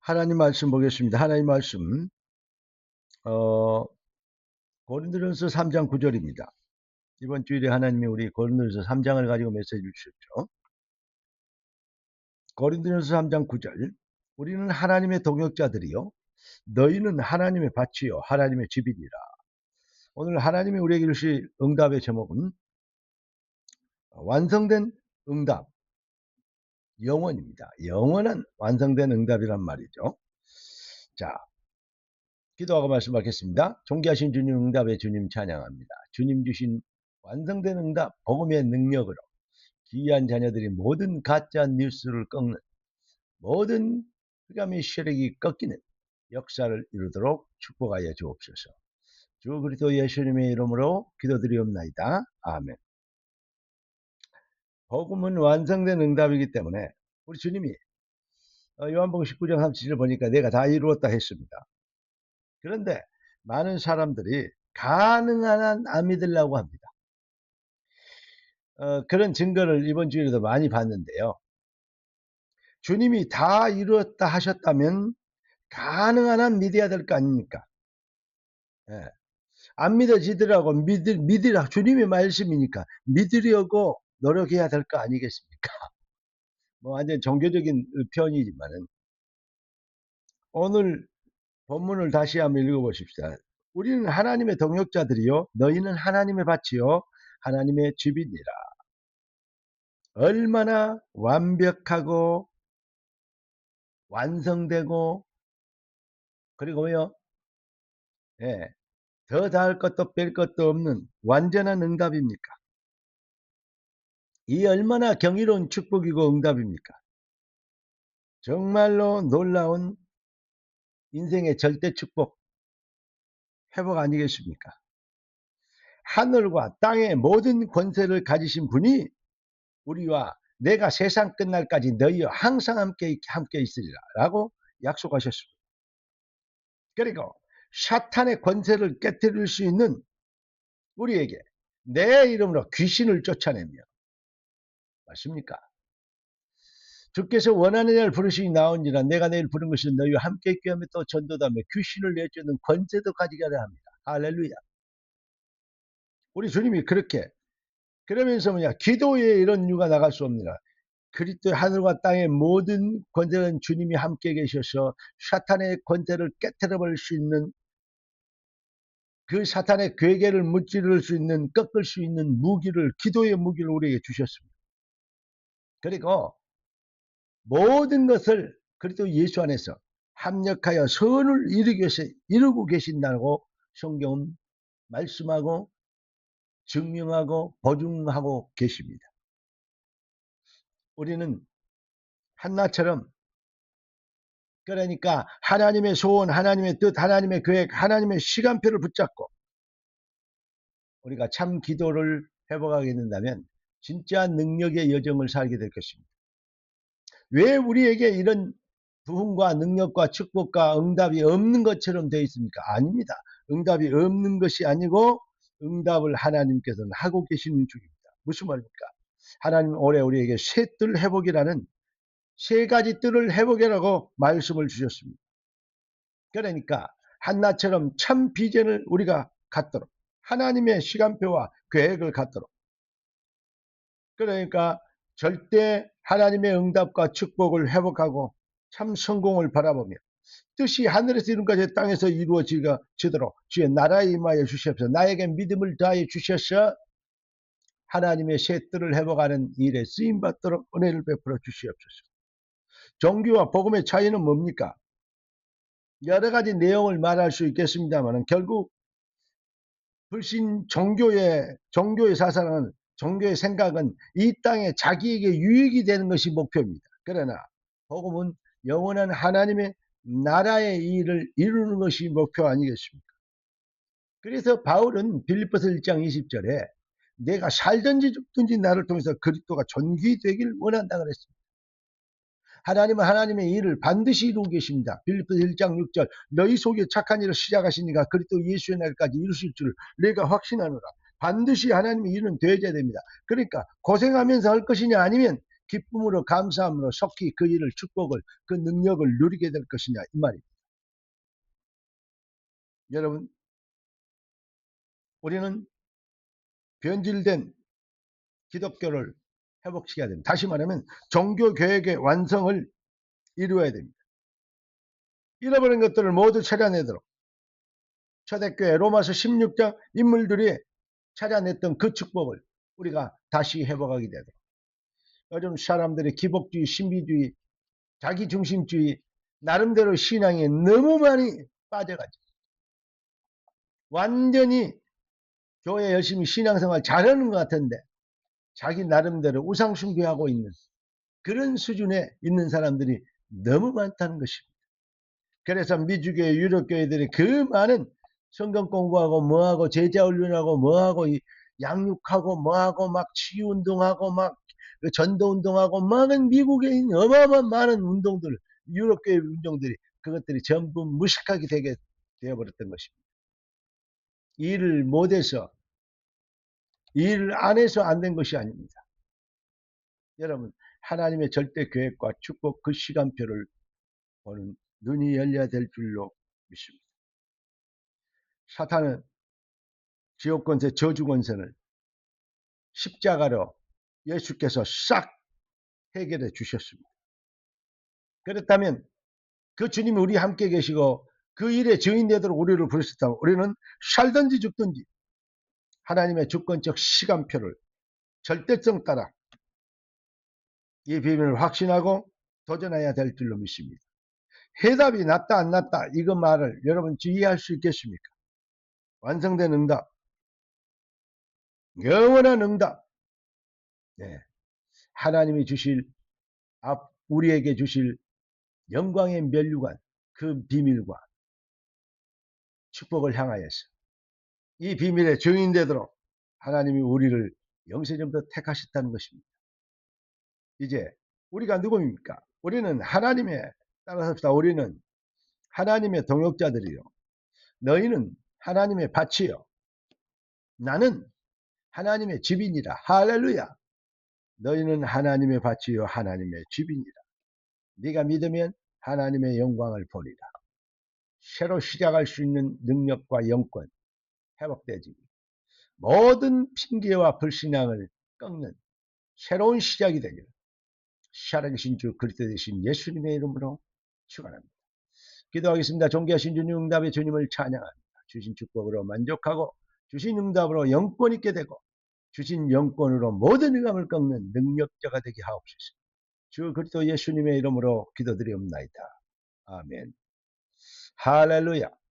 하나님 말씀 보겠습니다. 하나님 말씀 어 고린도전서 3장 9 절입니다. 이번 주일에 하나님이 우리 고린도전서 3 장을 가지고 메시지를 주셨죠. 고린도전서 3장 9 절. 우리는 하나님의 동역자들이요 너희는 하나님의 밭이요 하나님의 집이니라. 오늘 하나님이 우리에게 주실 응답의 제목은 완성된 응답, 영원입니다. 영원한 완성된 응답이란 말이죠. 자, 기도하고 말씀 받겠습니다. 존귀하신 주님, 응답의 주님 찬양합니다. 주님 주신 완성된 응답, 복음의 능력으로 귀한 자녀들이 모든 가짜 뉴스를 꺾는, 모든 흑암의 세력이 꺾이는 역사를 이루도록 축복하여 주옵소서. 주 그리스도 예수님의 이름으로 기도드리옵나이다. 아멘. 복음은 완성된 응답이기 때문에 우리 주님이 요한복음 19장 37절 보니까 내가 다 이루었다 했습니다. 그런데 많은 사람들이 가능한 한 안 믿으려고 합니다. 그런 증거를 이번 주에도 많이 봤는데요. 주님이 다 이루었다 하셨다면 가능한 한 믿어야 될 거 아닙니까? 예. 안 믿어지더라고 믿으라 주님의 말씀이니까 믿으려고 노력해야 될 거 아니겠습니까? 뭐 완전 종교적인 표현이지만은 오늘 본문을 다시 한번 읽어보십시다. 우리는 하나님의 동역자들이요 너희는 하나님의 밭이요 하나님의 집이니라. 얼마나 완벽하고 완성되고 그리고요 예, 더 다할 것도 뺄 것도 없는 완전한 응답입니까? 이 얼마나 경이로운 축복이고 응답입니까? 정말로 놀라운 인생의 절대 축복, 회복 아니겠습니까? 하늘과 땅의 모든 권세를 가지신 분이 우리와 내가 세상 끝날까지 너희와 항상 함께 있으리라 라고 약속하셨습니다. 그리고 사탄의 권세를 깨뜨릴 수 있는 우리에게 내 이름으로 귀신을 쫓아내며 맞습니까? 주께서 원하는 자를 부르시니 나온지라 내가 내일 부른 것은 너희와 함께 있게 하며 또 전도하며 귀신을 내쫓는 권세도 가지게 하려 합니다. 할렐루야. 우리 주님이 그렇게 그러면서 뭐냐 기도에 이런 이유가 나갈 수 없느라 그리스도의 하늘과 땅의 모든 권세는 주님이 함께 계셔서 사탄의 권세를 깨뜨려 버릴 수 있는 그 사탄의 괴계를 무찌를 수 있는 꺾을 수 있는 무기를 기도의 무기를 우리에게 주셨습니다. 그리고 모든 것을 그리스도 예수 안에서 합력하여 선을 이루고 계신다고 성경은 말씀하고 증명하고 보증하고 계십니다. 우리는 한나처럼 그러니까 하나님의 소원, 하나님의 뜻, 하나님의 계획, 하나님의 시간표를 붙잡고 우리가 참 기도를 회복하게 된다면 진짜 능력의 여정을 살게 될 것입니다. 왜 우리에게 이런 부흥과 능력과 축복과 응답이 없는 것처럼 되어 있습니까? 아닙니다. 응답이 없는 것이 아니고 응답을 하나님께서는 하고 계시는 중입니다. 무슨 말입니까? 하나님 올해 우리에게 새 뜰 회복이라는 세 가지 뜰을 회복이라고 말씀을 주셨습니다. 그러니까 한나처럼 참 비전을 우리가 갖도록 하나님의 시간표와 계획을 갖도록 그러니까 절대 하나님의 응답과 축복을 회복하고 참 성공을 바라보며 뜻이 하늘에서 이룬 것이 땅에서 이루어지도록 주의 나라에 임하여 주시옵소서. 나에게 믿음을 다해 주셔서 하나님의 새 뜰을 회복하는 일에 쓰임받도록 은혜를 베풀어 주시옵소서. 종교와 복음의 차이는 뭡니까? 여러 가지 내용을 말할 수 있겠습니다만 결국 불신 종교의 사상은 종교의 생각은 이 땅에 자기에게 유익이 되는 것이 목표입니다. 그러나 복음은 영원한 하나님의 나라의 일을 이루는 것이 목표 아니겠습니까? 그래서 바울은 빌립보서 1장 20절에 내가 살든지 죽든지 나를 통해서 그리스도가 존귀되길 원한다 그랬습니다. 하나님은 하나님의 일을 반드시 이루고 계십니다. 빌립보서 1장 6절 너희 속에 착한 일을 시작하시니까 그리스도 예수의 날까지 이루실 줄 내가 확신하노라. 반드시 하나님의 일은 되어야 됩니다. 그러니까 고생하면서 할 것이냐 아니면 기쁨으로 감사함으로 속히 그 일을 축복을 그 능력을 누리게 될 것이냐 이 말입니다. 여러분 우리는 변질된 기독교를 회복시켜야 됩니다. 다시 말하면 종교개혁의 완성을 이루어야 됩니다. 잃어버린 것들을 모두 찾아내도록 초대교회 로마서 16장 인물들이 찾아냈던 그 축복을 우리가 다시 회복하게 되도록 요즘 사람들의 기복주의, 신비주의, 자기중심주의 나름대로 신앙에 너무 많이 빠져가지고 완전히 교회 열심히 신앙생활 잘하는 것 같은데 자기 나름대로 우상숭배하고 있는 그런 수준에 있는 사람들이 너무 많다는 것입니다. 그래서 미주교회, 유럽교회들이 그 많은 성경 공부하고 뭐하고 제자훈련하고 뭐하고 양육하고 뭐하고 막 치유운동하고 막 전도운동하고 많은 미국에 있는 어마어마한 많은 운동들 유럽교회 운동들이 그것들이 전부 무식하게 되게 되어버렸던 것입니다. 일을 못해서 일을 안 해서 안 된 것이 아닙니다. 여러분 하나님의 절대 계획과 축복 그 시간표를 보는 눈이 열려야 될 줄로 믿습니다. 사탄은 지옥권세 저주권세를 십자가로 예수께서 싹 해결해 주셨습니다. 그렇다면 그 주님이 우리 함께 계시고 그 일에 증인되도록 우리를 부르셨다면 우리는 살든지 죽든지 하나님의 주권적 시간표를 절대성 따라 이 비밀을 확신하고 도전해야 될 줄로 믿습니다. 해답이 낫다 안 낫다 이거 말을 여러분 이해할 수 있겠습니까? 완성된 응답, 영원한 응답, 네. 하나님이 주실 우리에게 주실 영광의 면류관 그 비밀과 축복을 향하여서 이 비밀에 증인되도록 하나님이 우리를 영세전부터 택하셨다는 것입니다. 이제 우리가 누구입니까? 우리는 하나님의 따라서 우리는 하나님의 동역자들이요. 너희는 하나님의 밭이요. 나는 하나님의 집이니라. 할렐루야. 너희는 하나님의 밭이요 하나님의 집이니라. 네가 믿으면 하나님의 영광을 보리라. 새로 시작할 수 있는 능력과 영권 회복되지. 모든 핑계와 불신앙을 꺾는 새로운 시작이 되기를 살아계신 주 그리스도 되신 예수님의 이름으로 축원합니다. 기도하겠습니다. 존귀하신 주님 응답의 주님을 찬양합니다. 주신 축복으로 만족하고 주신 응답으로 영권 있게 되고 주신 영권으로 모든 응함을 꺾는 능력자가 되게 하옵소서. 주 그리스도 예수님의 이름으로 기도드리옵나이다. 아멘. 할렐루야.